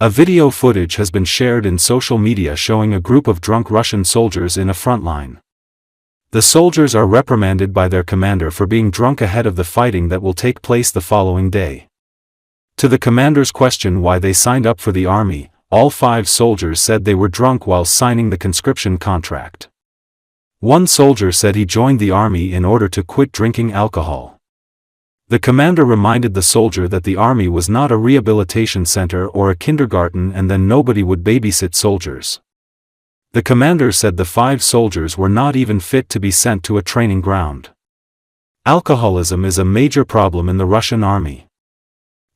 A video footage has been shared in social media showing a group of drunk Russian soldiers in a front line. The soldiers are reprimanded by their commander for being drunk ahead of the fighting that will take place the following day. To the commander's question why they signed up for the army, all 5 soldiers said they were drunk while signing the conscription contract. One soldier said he joined the army in order to quit drinking alcohol. The commander reminded the soldier that the army was not a rehabilitation center or a kindergarten and then nobody would babysit soldiers. The commander said the 5 soldiers were not even fit to be sent to a training ground. Alcoholism is a major problem in the Russian army.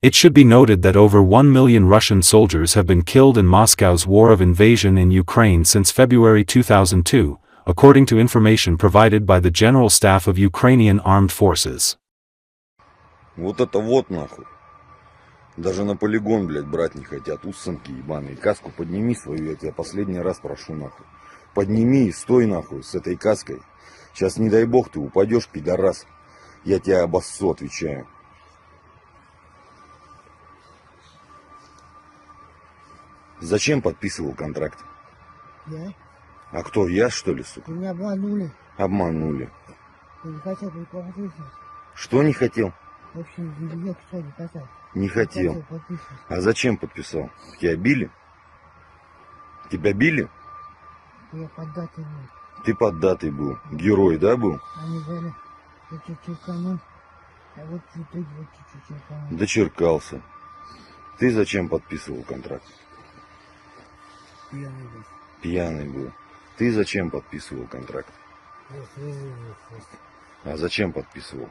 It should be noted that over 1 million Russian soldiers have been killed in Moscow's war of invasion in Ukraine since February 2002, according to information provided by the General Staff of Ukrainian Armed Forces. Вот это вот нахуй. Даже на полигон, блядь, брать не хотят. Уссанки ебаные. Каску подними свою, я тебя последний раз прошу, нахуй. Подними и стой, нахуй, с этой каской. Сейчас, не дай бог, ты упадешь, пидорас. Я тебя обоссу, отвечаю. Зачем подписывал контракт? Я? А кто, я, что ли, сука? Меня обманули. Обманули. Я не хотел никого слышать. Что не хотел? В общем, я что не хотел. Не хотел. подписывать. А зачем подписал? Тебя били? Тебя били? Я поддатый был. Ты поддатый был. Герой, да, был? Они говорят, я чуть-чуть канун. А вот чуть-чуть канун. Дочеркался. Ты зачем подписывал контракт? Пьяный был. Пьяный был. Ты зачем подписывал контракт? Я слезу просто. А зачем подписывал?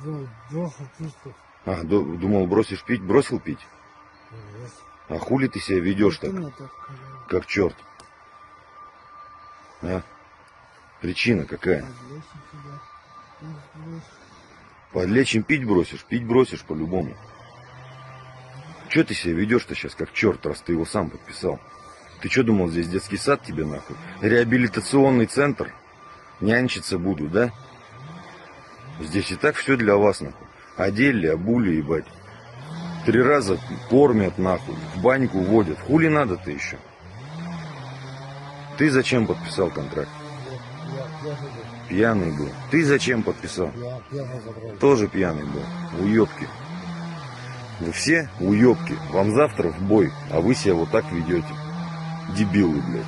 Думал, бросил чувство. А, думал, бросишь пить? Бросил пить? А хули ты себя ведешь так? Как черт. А? Причина какая? Подлечим пить бросишь? Пить бросишь по-любому. Че ты себя ведешь-то сейчас как черт, раз ты его сам подписал? Ты что думал, здесь детский сад тебе нахуй? Реабилитационный центр? Нянчиться буду, да? Здесь и так все для вас нахуй. Одели, обули, ебать. 3 раза кормят нахуй, в баньку водят. Хули надо-то еще? Ты зачем подписал контракт? Пьяный был. Ты зачем подписал? Тоже пьяный был. Уебки. Вы все уебки. Вам завтра в бой, а вы себя вот так ведете. Дебилы, блядь.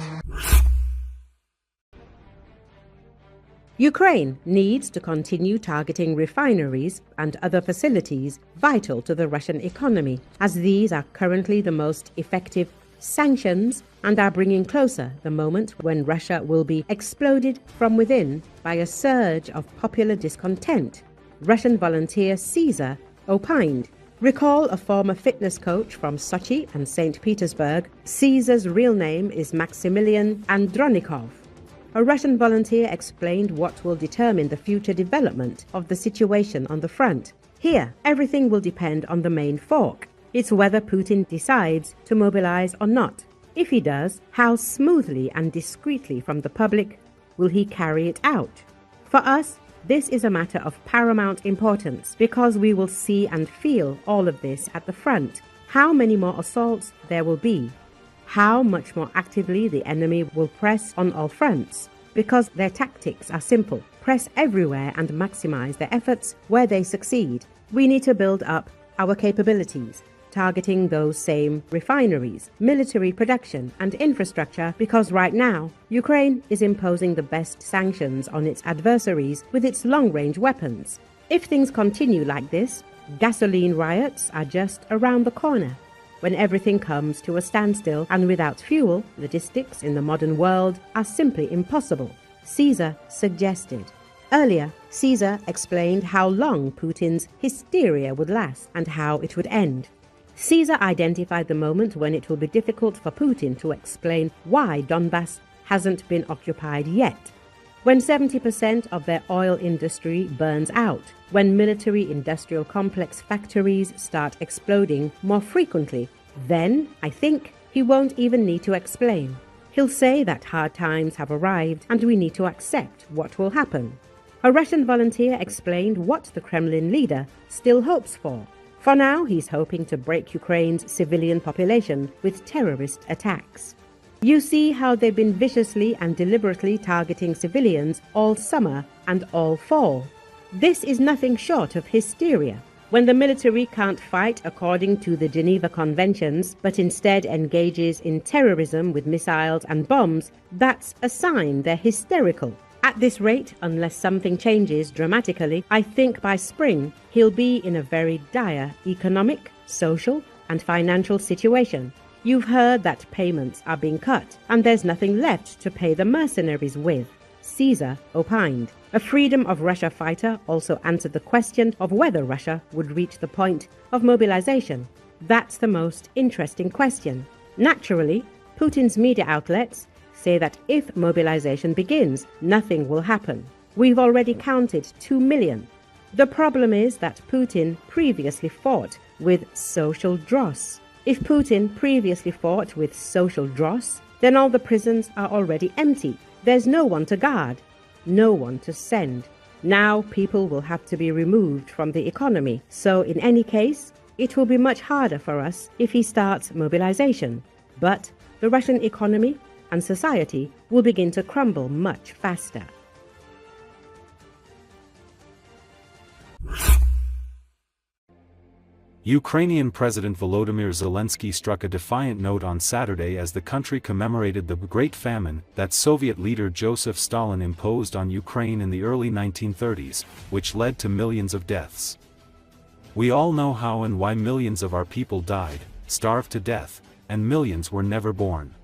Ukraine needs to continue targeting refineries and other facilities vital to the Russian economy, as these are currently the most effective sanctions and are bringing closer the moment when Russia will be exploded from within by a surge of popular discontent, Russian volunteer Caesar opined. Recall a former fitness coach from Sochi and St. Petersburg. Caesar's real name is Maximilian Andronikov. A Russian volunteer explained what will determine the future development of the situation on the front. Here, everything will depend on the main fork. It's whether Putin decides to mobilize or not. If he does, how smoothly and discreetly from the public will he carry it out? For us, this is a matter of paramount importance because we will see and feel all of this at the front. How many more assaults there will be. How much more actively the enemy will press on all fronts. Because their tactics are simple. Press everywhere and maximize their efforts where they succeed. We need to build up our capabilities, targeting those same refineries, military production and infrastructure, because right now, Ukraine is imposing the best sanctions on its adversaries with its long-range weapons. If things continue like this, gasoline riots are just around the corner. When everything comes to a standstill and without fuel, logistics in the modern world are simply impossible, Caesar suggested. Earlier, Caesar explained how long Putin's hysteria would last and how it would end. Caesar identified the moment when it will be difficult for Putin to explain why Donbass hasn't been occupied yet. When 70% of their oil industry burns out, when military-industrial complex factories start exploding more frequently, then, I think, he won't even need to explain. He'll say that hard times have arrived and we need to accept what will happen. A Russian volunteer explained what the Kremlin leader still hopes for For now, he's hoping to break Ukraine's civilian population with terrorist attacks. You see how they've been viciously and deliberately targeting civilians all summer and all fall. This is nothing short of hysteria. When the military can't fight according to the Geneva Conventions, but instead engages in terrorism with missiles and bombs, that's a sign they're hysterical. At this rate, unless something changes dramatically, I think by spring he'll be in a very dire economic, social, and financial situation. You've heard that payments are being cut, and there's nothing left to pay the mercenaries with, Caesar opined. A Freedom of Russia fighter also answered the question of whether Russia would reach the point of mobilization. That's the most interesting question. Naturally, Putin's media outlets say that if mobilization begins, nothing will happen. We've already counted 2 million. The problem is that Putin previously fought with social dross. If Putin previously fought with social dross, then all the prisons are already empty. There's no one to guard, no one to send. Now people will have to be removed from the economy. So in any case, it will be much harder for us if he starts mobilization. But the Russian economy and society will begin to crumble much faster. Ukrainian President Volodymyr Zelensky struck a defiant note on Saturday as the country commemorated the Great Famine that Soviet leader Joseph Stalin imposed on Ukraine in the early 1930s, which led to millions of deaths. We all know how and why millions of our people died, starved to death, and millions were never born.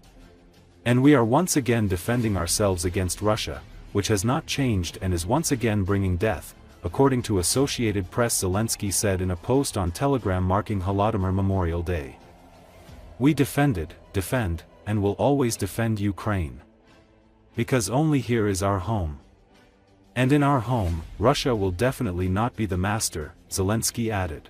And we are once again defending ourselves against Russia, which has not changed and is once again bringing death, according to Associated Press. Zelensky said in a post on Telegram marking Holodomor Memorial Day. We defend, and will always defend Ukraine. Because only here is our home. And in our home, Russia will definitely not be the master, Zelensky added.